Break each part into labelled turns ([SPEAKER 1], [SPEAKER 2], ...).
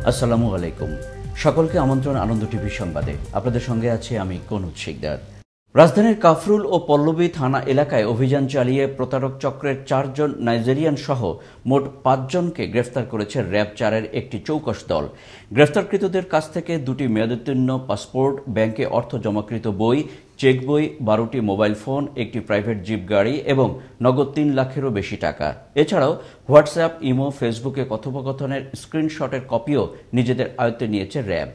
[SPEAKER 1] আসসালামু আলাইকুম। সকলকে আমন্ত্রণ আনন্দ টিভি সংবাদে। আপনাদের সঙ্গে আছে আমি কনুজ শিকদার। রাজধানীর কাফরুল ও পল্লবী থানা এলাকায় অভিযান চালিয়ে প্রতারক চক্রের 4 জন নাইজেরিয়ান সহ মোট 5 জনকে গ্রেফতার করেছে র্যাব 4-এর একটি চৌকস দল। গ্রেফতারকৃতদের কাছ থেকে 2টি মেয়াদোত্তীর্ণ পাসপোর্ট, ব্যাংকে অর্থ জমাকৃত বই, চেক বই, 12টি মোবাইল ফোন, একটি প্রাইভেট জিপ গাড়ি এবং নগদ 3 লাখেরও বেশি টাকা। এছাড়াও হোয়াটসঅ্যাপ, ইমো, ফেসবুকে কথোপকথনের স্ক্রিনশটের কপিও নিজেদের আয়ত্তে নিয়েছে র্যাব।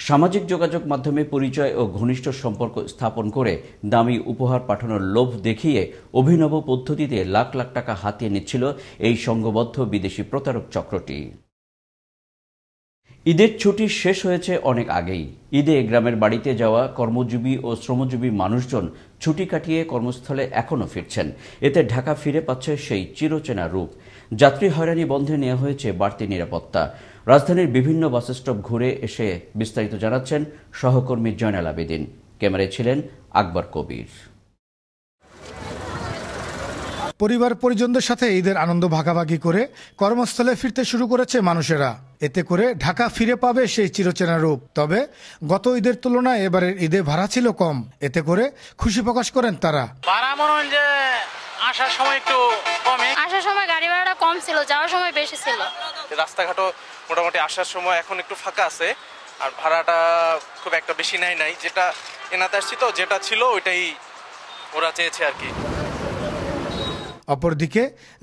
[SPEAKER 1] সামাজিক যোগাযোগ মাধ্যমে পরিচয় ও ঘনিষ্ঠ সম্পর্ক স্থাপন করে দামি উপহার পাঠানোর লোভ দেখিয়ে অভিনব পদ্ধতিতে লাখ লাখ টাকা হাতিয়ে নিচ্ছিল এই সংঘবদ্ধ বিদেশি প্রতারক চক্রটি। ঈদের ছুটি শেষ হয়েছে অনেক আগেই। ঈদে গ্রামের বাড়িতে যাওয়া কর্মজীবী ও শ্রমজীবী মানুষজন ছুটি কাটিয়ে কর্মস্থলে এখনও ফিরছেন। এতে ঢাকা ফিরে পাচ্ছে সেই চিরচেনা রূপ। যাত্রী হয়রানি বন্ধে নেওয়া হয়েছে বাড়তি নিরাপত্তা। রাজধানীর বিভিন্ন বাস স্টপ ঘুরে এসে বিস্তারিত জানাচ্ছেন সহকর্মী জয়নাল আবেদিন। ক্যামেরায় ছিলেন আকবর কবির।
[SPEAKER 2] পরিবার পরিজনদের সাথে ঈদের আনন্দ ভাগাভাগি করে কর্মস্থলে ফিরতে শুরু করেছে মানুষেরা। এতে করে ঢাকা ফিরে পাবে সেই চিরচেনা রূপ। তবে গত ঈদের তুলনায় এবারের ঈদে ভাড়া ছিল কম। এতে করে খুশি প্রকাশ করেন তারা।
[SPEAKER 3] ভাড়া মনে হয় যে আসার সময় একটু কমে,
[SPEAKER 4] আসার সময় গাড়ি ভাড়াটা কম ছিল, যাওয়ার সময় বেশি ছিল।
[SPEAKER 5] রাস্তাঘাটও মোটামুটি আসার সময় এখন একটু ফাঁকা আছে, আর ভাড়াটা খুব একটা বেশি নাই। যেটা এনাতে আসছি তো যেটা ছিল ওইটাই ওরা চেয়েছে আর কি।
[SPEAKER 2] অপরদিকে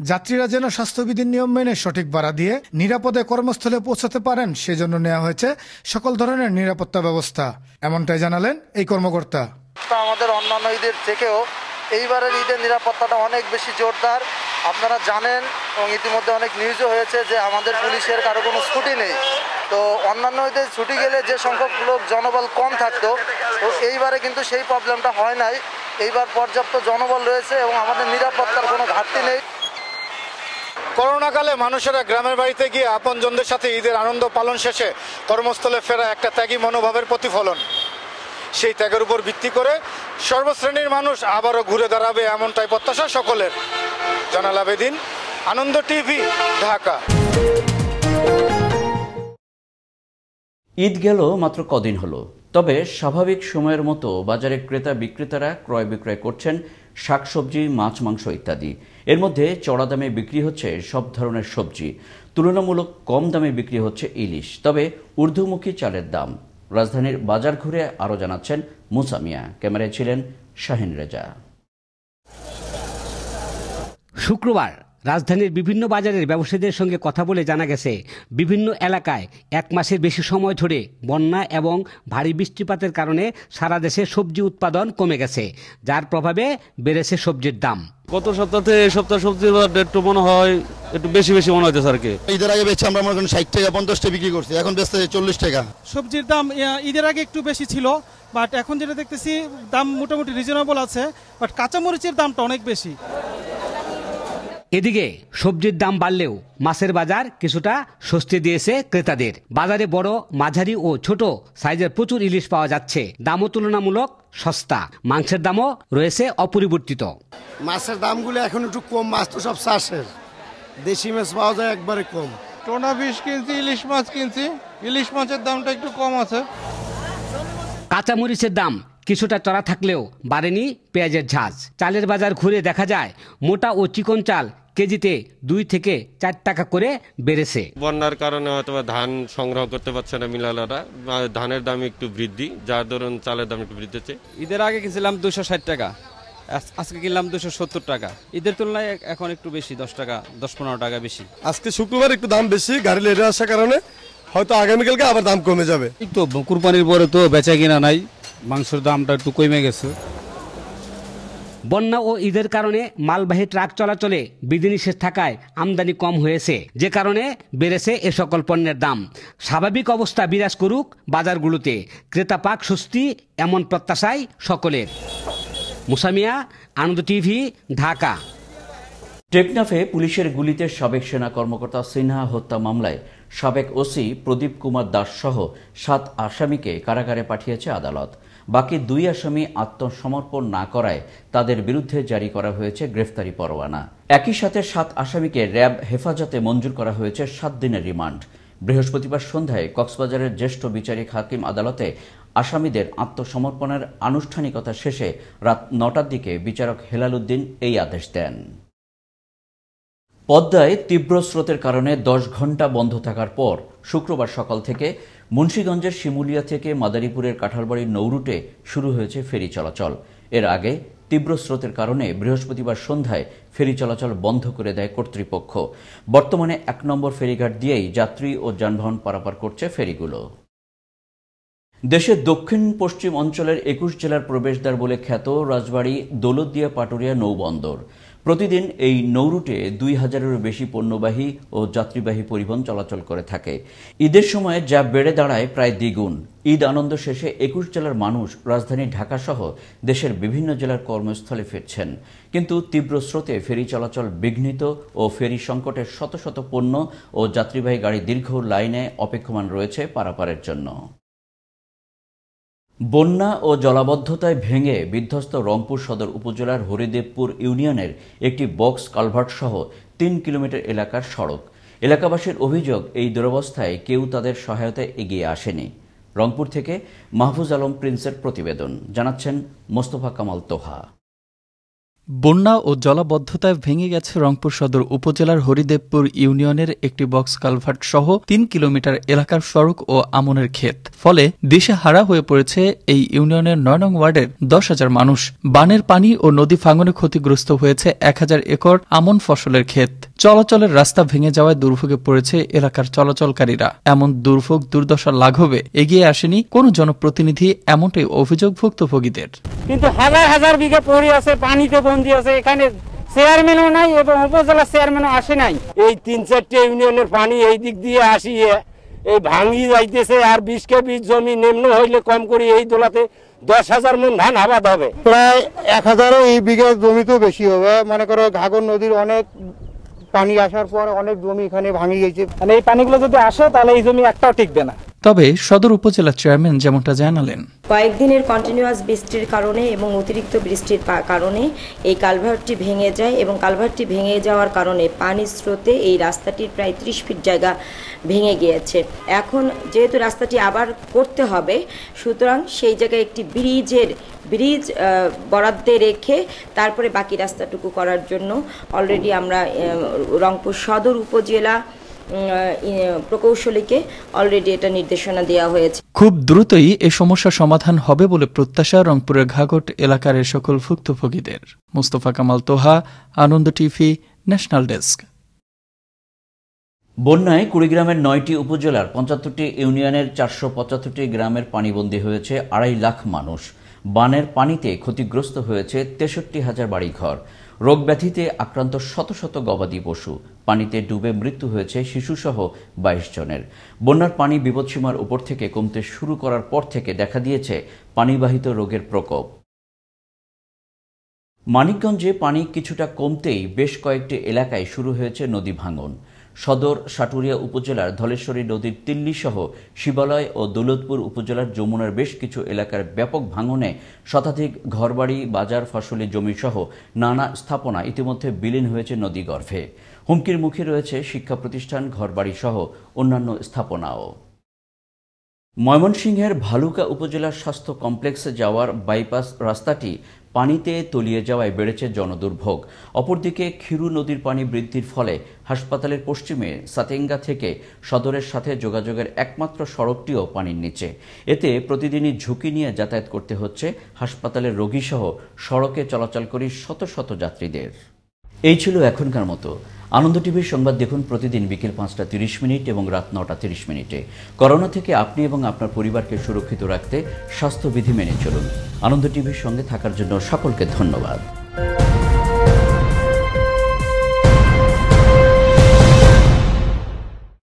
[SPEAKER 2] যাত্রীরা যেন স্বাস্থ্যবিধির নিয়ম মেনে সঠিক ভাড়া দিয়ে নিরাপদে কর্মস্থলে পৌঁছাতে পারেন, সেজন্য নেওয়া হয়েছে সকল ধরনের নিরাপত্তা ব্যবস্থা। এমনটাই জানালেন এই কর্মকর্তা।
[SPEAKER 6] আমাদের অন্যান্য ঈদের থেকেও এইবারের ঈদের নিরাপত্তাটা অনেক বেশি জোরদার। আপনারা জানেন এবং ইতিমধ্যে অনেক নিউজও হয়েছে যে আমাদের পুলিশের কারো কোনো ছুটি নেই। তো অন্যান্য ঈদের ছুটি গেলে যে সংখ্যক লোক জনবল কম থাকতো, তো এইবারে কিন্তু সেই প্রবলেমটা হয় নাই। এইবার পর্যাপ্ত জনবল রয়েছে এবং আমাদের নিরাপত্তার কোনো ঘাটতি নেই। করোনাকালে মানুষেরা গ্রামের বাড়িতে গিয়ে আপনজনদের সাথে ঈদের আনন্দ পালন শেষে কর্মস্থলে ফেরা একটা ত্যাগী মনোভাবের প্রতিফলন। সেই ত্যাগের উপর ভিত্তি করে সর্বশ্রেণীর মানুষ আবারও ঘুরে দাঁড়াবে, এমনটাই প্রত্যাশা সকলের। জয়নাল আবেদিন, আনন্দ টিভি, ঢাকা।
[SPEAKER 1] ঈদ গেল মাত্র কদিন হলো, তবে স্বাভাবিক সময়ের মতো বাজারে ক্রেতা বিক্রেতারা ক্রয় বিক্রয় করছেন শাকসবজি, মাছ, মাংস ইত্যাদি। এর মধ্যে চড়া দামে বিক্রি হচ্ছে সব ধরনের সবজি। তুলনামূলক কম দামে বিক্রি হচ্ছে ইলিশ। তবে ঊর্ধ্বমুখী চালের দাম। রাজধানীর বাজার ঘুরে আরও জানাচ্ছেন মুসা মিয়া। ক্যামেরায় ছিলেন শাহিন রেজা।
[SPEAKER 7] শুক্রবার রাজধানীর বিভিন্ন বাজারের ব্যবসায়ীদের সঙ্গে কথা বলে জানা গেছে, বিভিন্ন এলাকায় 1 মাসের বেশি সময় ধরে বন্যা এবং ভারী বৃষ্টিপাতের কারণে সারা দেশে সবজি উৎপাদন কমে গেছে, যার প্রভাবে বেড়েছে সবজির দাম।
[SPEAKER 8] গত সপ্তাহ থেকে এই সপ্তাহ সবজির একটু মনে হয় একটু বেশি মনে হইতেছে আর কি।
[SPEAKER 9] ঈদের আগে বেচে আমরা মনে করেন 60 টাকা 50 টাকা বিক্রি করছি, এখন বেচতে 40 টাকা।
[SPEAKER 10] সবজির দাম ঈদের আগে একটু বেশি ছিল, বাট এখন যেটা দেখতেছি দাম মোটামুটি রিজনেবল আছে, বাট কাঁচামরিচের দামটা অনেক বেশি।
[SPEAKER 7] এদিকে সবজির দাম বাড়লেও মাছের বাজার কিছুটা স্বস্তি দিয়েছে ক্রেতাদের। বাজারে বড়, মাঝারি ও ছোট সাইজের প্রচুর ইলিশ পাওয়া যাচ্ছে। দামও তুলনামূলক সস্তা। মাংসের দামও রয়েছে অপরিবর্তিত।
[SPEAKER 9] মাছের দামগুলো এখন একটু কম, মাছ তো সব চাষের, দেশি মাছ পাওয়া যায় একবারে কম।
[SPEAKER 11] টোনা ফিশ কিনছি, ইলিশ মাছ কিনছি, ইলিশ মাছের দামটা একটু কম আছে।
[SPEAKER 7] কাঁচামরিচের দাম কিছুটা চড়া থাকলেও বাড়েনি পেঁয়াজের ঝাঁজ। চালের বাজার ঘুরে দেখা যায় মোটা ও চিকন চাল কেজিতে 2 থেকে 4 টাকা করে বেড়েছে।
[SPEAKER 8] বন্যার কারণে হয়তো ধান সংগ্রহ করতে পারছে না মিলালারা, ধানের দাম একটু বৃদ্ধি, যার দরুন চালের দাম একটু বৃদ্ধি হচ্ছে।
[SPEAKER 12] ঈদের আগে কিনছিলাম 260 টাকা, আজকে কিনলাম 270 টাকা। ঈদের তুলনায় এখন একটু বেশি, 10 টাকা 10-15 টাকা বেশি।
[SPEAKER 13] আজকে শুক্রবার একটু দাম বেশি, গাড়ি লেটে আসার কারণে হয়তো আগামীকালকে আবার দাম কমে যাবে।
[SPEAKER 12] একটু কুরবানির পরে তো বেচা কিনা নাই, মাংসের দামটা একটু কমে গেছে।
[SPEAKER 7] বন্যা ও ঈদের কারণে মালবাহী ট্রাক চলাচলে বিধিনিষেধ থাকায় আমদানি কম হয়েছে, যে কারণে বেড়েছে এ সকল পণ্যের দাম। স্বাভাবিক অবস্থা বিরাজ করুক বাজারগুলোতে, ক্রেতা পাক স্বস্তি, এমন প্রত্যাশাই সকলের। মুসা মিয়া, আনন্দ টিভি, ঢাকা।
[SPEAKER 1] টেকনাফে পুলিশের গুলিতে সাবেক সেনা কর্মকর্তা সিনহা হত্যা মামলায় সাবেক ওসি প্রদীপ কুমার দাস সহ 7 আসামিকে কারাগারে পাঠিয়েছে আদালত। বাকি 2 আসামি আত্মসমর্পণ না করায় তাদের বিরুদ্ধে জারি করা হয়েছে গ্রেফতারি পরোয়ানা। একই সাথে 7 আসামিকে র্যাব হেফাজতে মঞ্জুর করা হয়েছে 7 দিনের রিমান্ড। বৃহস্পতিবার সন্ধ্যায় কক্সবাজারের জ্যেষ্ঠ বিচারিক হাকিম আদালতে আসামিদের আত্মসমর্পণের আনুষ্ঠানিকতা শেষে রাত ৯টার দিকে বিচারক হেলাল উদ্দিন এই আদেশ দেন। পদ্মায় তীব্র স্রোতের কারণে ১০ ঘণ্টা বন্ধ থাকার পর শুক্রবার সকাল থেকে মুন্সিগঞ্জের শিমুলিয়া থেকে মাদারীপুরের কাঁঠালবাড়ির নৌরুটে শুরু হয়েছে ফেরি চলাচল। এর আগে তীব্র স্রোতের কারণে বৃহস্পতিবার সন্ধ্যায় ফেরি চলাচল বন্ধ করে দেয় কর্তৃপক্ষ। বর্তমানে ১ নম্বর ফেরিঘাট দিয়েই যাত্রী ও যানবাহন পারাপার করছে ফেরিগুলো। দেশের দক্ষিণ পশ্চিম অঞ্চলের ২১ জেলার প্রবেশদ্বার বলে খ্যাত রাজবাড়ী দৌলতদিয়া পাটুরিয়া নৌবন্দর। প্রতিদিন এই নৌরুটে ২,০০০-এরও বেশি পণ্যবাহী ও যাত্রীবাহী পরিবহন চলাচল করে থাকে। ঈদের সময় যা বেড়ে দাঁড়ায় প্রায় দ্বিগুণ। ঈদ আনন্দ শেষে ২১ জেলার মানুষ রাজধানী ঢাকাসহ দেশের বিভিন্ন জেলার কর্মস্থলে ফিরছেন। কিন্তু তীব্র স্রোতে ফেরি চলাচল বিঘ্নিত ও ফেরি সংকটে শত শত পণ্য ও যাত্রীবাহী গাড়ি দীর্ঘ লাইনে অপেক্ষমান রয়েছে পারাপারের জন্য। বন্যা ও জলাবদ্ধতায় ভেঙে বিধ্বস্ত রংপুর সদর উপজেলার হরিদেবপুর ইউনিয়নের একটি বক্স কালভার্ট সহ ৩ কিলোমিটার এলাকার সড়ক। এলাকাবাসীর অভিযোগ, এই দুরবস্থায় কেউ তাদের সহায়তায় এগিয়ে আসেনি। রংপুর থেকে মাহফুজ আলম প্রিন্সের প্রতিবেদন, জানাচ্ছেন মোস্তফা কামাল তোহা।
[SPEAKER 14] বন্যা ও জলাবদ্ধতায় ভেঙে গেছে রংপুর সদর উপজেলার হরিদেবপুর ইউনিয়নের একটি বক্স কালভার্ট সহ ৩ কিলোমিটার এলাকার সড়ক ও আমনের ক্ষেত। ফলে দিশেহারা হয়ে পড়েছে এই ইউনিয়নের ৯ নং ওয়ার্ডের ১০,০০০ মানুষ। বানের পানি ও নদী ভাঙনে ক্ষতিগ্রস্ত হয়েছে ১,০০০ একর আমন ফসলের ক্ষেত। চলাচলের রাস্তা ভেঙে যাওয়ায় দুর্ভোগে পড়েছে এলাকার চলাচলকারীরা। এমন দুর্ভোগ দুর্দশা লাঘবে এগিয়ে আসেনি কোনো জনপ্রতিনিধি, এমনটাই অভিযোগ ভুক্তভোগীদের।
[SPEAKER 15] কিন্তু হাজার হাজার বিঘা পড়ে আছে, পানিতে বন্দী আছে, এখানে চেয়ারম্যানও নাই এবং উপজেলা চেয়ারম্যানও আসে নাই। এই ৩-৪টে ইউনিয়নের পানি এই দিক দিয়ে আসিয়ে এই ভাঙি যাইতেছে। আর ২০ কেবি জমি নিম্ন হইলে কম করে এই দোলাতে ১০,০০০ মন ধান আবাদ হবে।
[SPEAKER 16] প্রায় ১,০০০ বিঘা জমিতেও বেশি হবে। মনে করো ঘাগর নদীর অনেক পানি আসার পর অনেক জমি এখানে ভাঙি গেছে।
[SPEAKER 15] মানে এই পানিগুলো যদি আসে তাহলে এই জমি একটাও টিকবে না।
[SPEAKER 14] তবে সদর উপজেলা চেয়ারম্যান যেমনটা জানালেন,
[SPEAKER 17] কয়েকদিনের কন্টিনিউয়াস বৃষ্টির কারণে এবং অতিরিক্ত বৃষ্টির কারণে এই কালভার্টটি ভেঙে যায় এবং কালভার্টটি ভেঙে যাওয়ার কারণে পানির স্রোতে এই রাস্তাটির প্রায় ৩০ ফিট জায়গা ভেঙে গিয়েছে। এখন যেহেতু রাস্তাটি আবার করতে হবে, সুতরাং সেই জায়গায় একটি ব্রিজ বরাদ্দে রেখে তারপরে বাকি রাস্তাটুকু করার জন্য অলরেডি আমরা রংপুর সদর উপজেলা প্রকৌশলীকে অলরেডি এটা নির্দেশনা দেওয়া হয়েছে।
[SPEAKER 14] খুব দ্রুতই এই সমস্যার সমাধান হবে বলে প্রত্যাশা রংপুরের ঘাঘট এলাকার সকল ভুক্তভোগীদের। মোস্তফা কামাল তোহা, আনন্দ টিভি, ন্যাশনাল ডেস্ক।
[SPEAKER 1] বন্যায় কুড়িগ্রামের ৯টি উপজেলার ৭৫টি ইউনিয়নের ৪৭৫টি গ্রামের পানিবন্দী হয়েছে ২.৫ লাখ মানুষ। বানের পানিতে ক্ষতিগ্রস্ত হয়েছে ৬৩,০০০ বাড়িঘর। রোগ ব্যাধিতে আক্রান্ত শত শত গবাদি পশু। পানিতে ডুবে মৃত্যু হয়েছে শিশুসহ ২২ জনের। বন্যার পানি বিপদসীমার উপর থেকে কমতে শুরু করার পর থেকে দেখা দিয়েছে পানিবাহিত রোগের প্রকোপ। মানিকগঞ্জে পানি কিছুটা কমতেই বেশ কয়েকটি এলাকায় শুরু হয়েছে নদী ভাঙন। সদর সাটুরিয়া উপজেলার ধলেশ্বরী নদীর তিল্লি সহ শিবালয় ও দৌলতপুর উপজেলার যমুনার বেশ কিছু এলাকার ব্যাপক ভাঙনে শতাধিক ঘরবাড়ি, বাজার, ফসলি জমি সহ নানা স্থাপনা ইতিমধ্যে বিলীন হয়েছে নদীগর্ভে। হুমকির মুখে রয়েছে শিক্ষা প্রতিষ্ঠান, ঘরবাড়ি সহ অন্যান্য স্থাপনাও। ময়মনসিংহের ভালুকা উপজেলার স্বাস্থ্য কমপ্লেক্সে যাওয়ার বাইপাস রাস্তাটি পানিতে তলিয়ে যাওয়ায় বেড়েছে জনদুর্ভোগ। অপরদিকে খিরু নদীর পানি বৃদ্ধির ফলে হাসপাতালের পশ্চিমে সাতেঙ্গা থেকে সদরের সাথে যোগাযোগের একমাত্র সড়কটিও পানির নিচে। এতে প্রতিদিনই ঝুঁকি নিয়ে যাতায়াত করতে হচ্ছে হাসপাতালের রোগীসহ সড়কে চলাচলকারী শত শত যাত্রীদের। এই ছিল এখনকার মতো। আনন্দ টিভির সংবাদ দেখুন প্রতিদিন বিকেল ৫টা ৩০ মিনিট এবং রাত ৯টা ৩০ মিনিটে। করোনা থেকে আপনি এবং আপনার পরিবারকে সুরক্ষিত রাখতে স্বাস্থ্যবিধি মেনে চলুন। আনন্দ টিভির সঙ্গে থাকার জন্য সকলকে ধন্যবাদ।